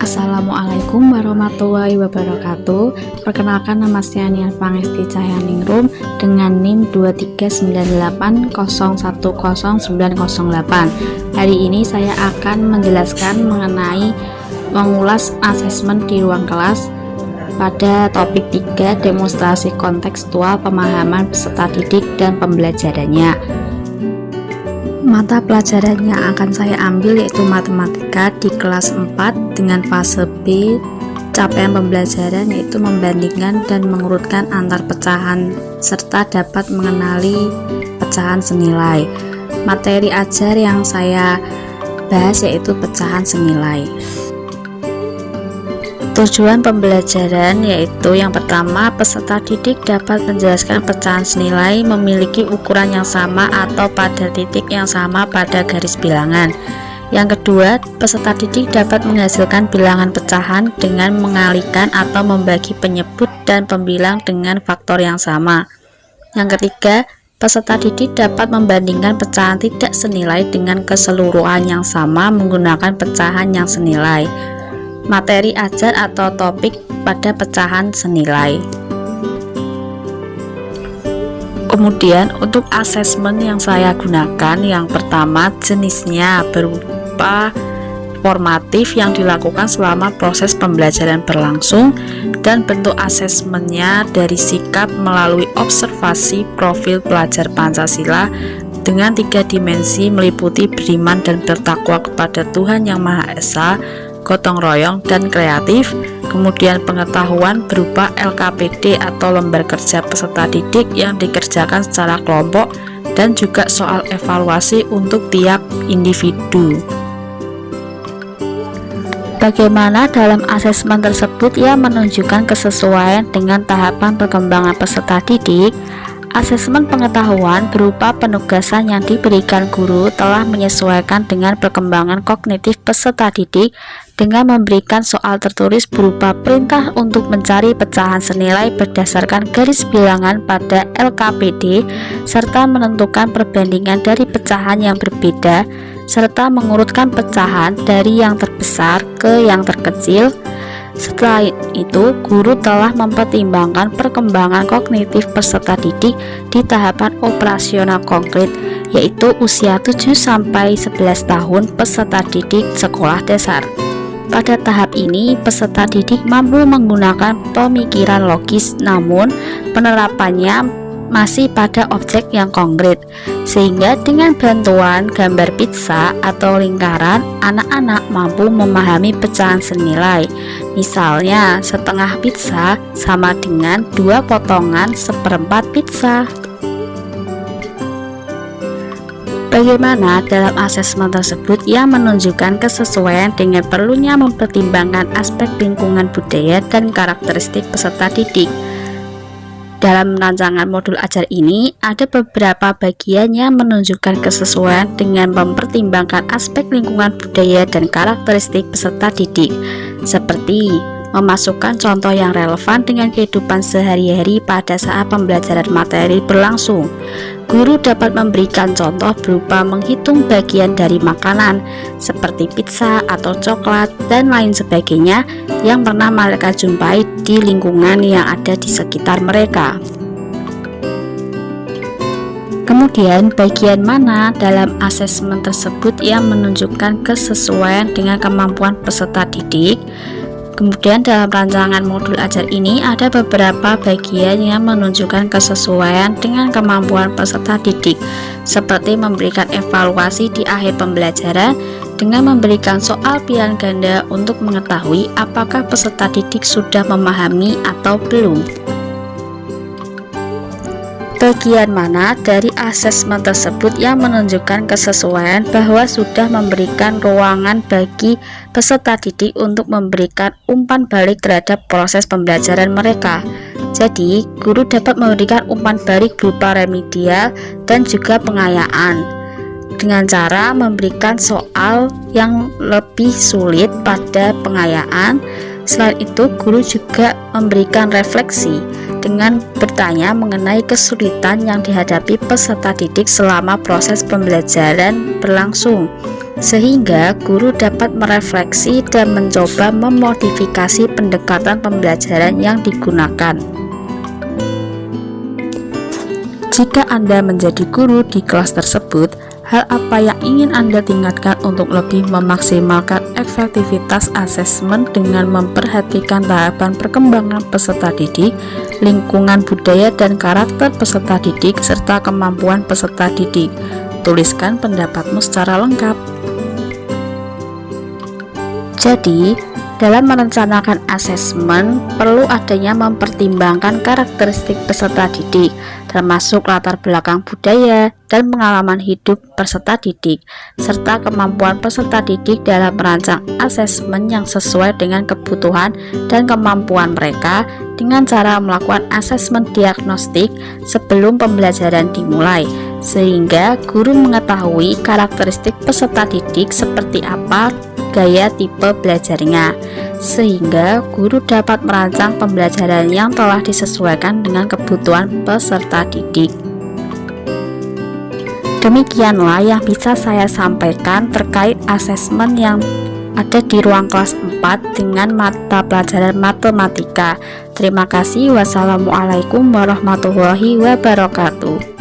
Assalamualaikum warahmatullahi wabarakatuh. Perkenalkan, nama saya Niar Pangesti Cahyaningrum dengan NIM 23980100908. Hari ini saya akan menjelaskan mengenai mengulas asesmen di ruang kelas pada topik 3, demonstrasi kontekstual pemahaman peserta didik dan pembelajarannya. Mata pelajaran yang akan saya ambil yaitu matematika di kelas 4 dengan fase B. Capaian pembelajaran yaitu membandingkan dan mengurutkan antar pecahan serta dapat mengenali pecahan senilai. Materi ajar yang saya bahas yaitu pecahan senilai. Tujuan pembelajaran yaitu yang pertama, peserta didik dapat menjelaskan pecahan senilai memiliki ukuran yang sama atau pada titik yang sama pada garis bilangan. Yang kedua, peserta didik dapat menghasilkan bilangan pecahan dengan mengalihkan atau membagi penyebut dan pembilang dengan faktor yang sama. Yang ketiga, peserta didik dapat membandingkan pecahan tidak senilai dengan keseluruhan yang sama menggunakan pecahan yang senilai. Materi ajar atau topik pada pecahan senilai. Kemudian untuk asesmen yang saya gunakan, yang pertama jenisnya berupa formatif yang dilakukan selama proses pembelajaran berlangsung, dan bentuk asesmennya dari sikap melalui observasi profil pelajar Pancasila dengan 3 dimensi meliputi beriman dan bertakwa kepada Tuhan Yang Maha Esa, gotong royong dan kreatif. Kemudian pengetahuan berupa LKPD atau lembar kerja peserta didik yang dikerjakan secara kelompok, dan juga soal evaluasi untuk tiap individu. Bagaimana dalam asesmen tersebut ia menunjukkan kesesuaian dengan tahapan perkembangan peserta didik. Asesmen pengetahuan berupa penugasan yang diberikan guru telah menyesuaikan dengan perkembangan kognitif peserta didik dengan memberikan soal tertulis berupa perintah untuk mencari pecahan senilai berdasarkan garis bilangan pada LKPD, serta menentukan perbandingan dari pecahan yang berbeda, serta mengurutkan pecahan dari yang terbesar ke yang terkecil. Setelah itu, guru telah mempertimbangkan perkembangan kognitif peserta didik di tahapan operasional konkret, yaitu usia 7-11 tahun peserta didik sekolah dasar. Pada tahap ini, peserta didik mampu menggunakan pemikiran logis, namun penerapannya masih pada objek yang konkret, sehingga dengan bantuan gambar pizza atau lingkaran, anak-anak mampu memahami pecahan senilai. Misalnya, setengah pizza sama dengan 2 potongan seperempat pizza. Bagaimana dalam asesmen tersebut ia menunjukkan kesesuaian dengan perlunya mempertimbangkan aspek lingkungan budaya dan karakteristik peserta didik. Dalam rancangan modul ajar ini, ada beberapa bagian yang menunjukkan kesesuaian dengan mempertimbangkan aspek lingkungan budaya dan karakteristik peserta didik, seperti memasukkan contoh yang relevan dengan kehidupan sehari-hari pada saat pembelajaran materi berlangsung. Guru dapat memberikan contoh berupa menghitung bagian dari makanan seperti pizza atau coklat dan lain sebagainya yang pernah mereka jumpai di lingkungan yang ada di sekitar mereka. Kemudian, bagian mana dalam asesmen tersebut yang menunjukkan kesesuaian dengan kemampuan peserta didik? Kemudian dalam rancangan modul ajar ini ada beberapa bagian yang menunjukkan kesesuaian dengan kemampuan peserta didik, seperti memberikan evaluasi di akhir pembelajaran dengan memberikan soal pilihan ganda untuk mengetahui apakah peserta didik sudah memahami atau belum. Bagian mana dari asesmen tersebut yang menunjukkan kesesuaian bahwa sudah memberikan ruangan bagi peserta didik untuk memberikan umpan balik terhadap proses pembelajaran mereka. Jadi, guru dapat memberikan umpan balik berupa remedial dan juga pengayaan dengan cara memberikan soal yang lebih sulit pada pengayaan. Selain itu, guru juga memberikan refleksi dengan bertanya mengenai kesulitan yang dihadapi peserta didik selama proses pembelajaran berlangsung, sehingga guru dapat merefleksi dan mencoba memodifikasi pendekatan pembelajaran yang digunakan. Jika Anda menjadi guru di kelas tersebut, hal apa yang ingin Anda tingkatkan untuk lebih memaksimalkan efektivitas asesmen dengan memperhatikan tahapan perkembangan peserta didik, lingkungan budaya dan karakter peserta didik, serta kemampuan peserta didik? Tuliskan pendapatmu secara lengkap. Jadi, dalam merencanakan asesmen, perlu adanya mempertimbangkan karakteristik peserta didik, termasuk latar belakang budaya dan pengalaman hidup peserta didik, serta kemampuan peserta didik dalam merancang asesmen yang sesuai dengan kebutuhan dan kemampuan mereka dengan cara melakukan asesmen diagnostik sebelum pembelajaran dimulai, sehingga guru mengetahui karakteristik peserta didik seperti apa gaya tipe belajarnya, sehingga guru dapat merancang pembelajaran yang telah disesuaikan dengan kebutuhan peserta didik. Demikianlah yang bisa saya sampaikan terkait asesmen yang ada di ruang kelas 4 dengan mata pelajaran matematika. Terima kasih. Wassalamualaikum warahmatullahi wabarakatuh.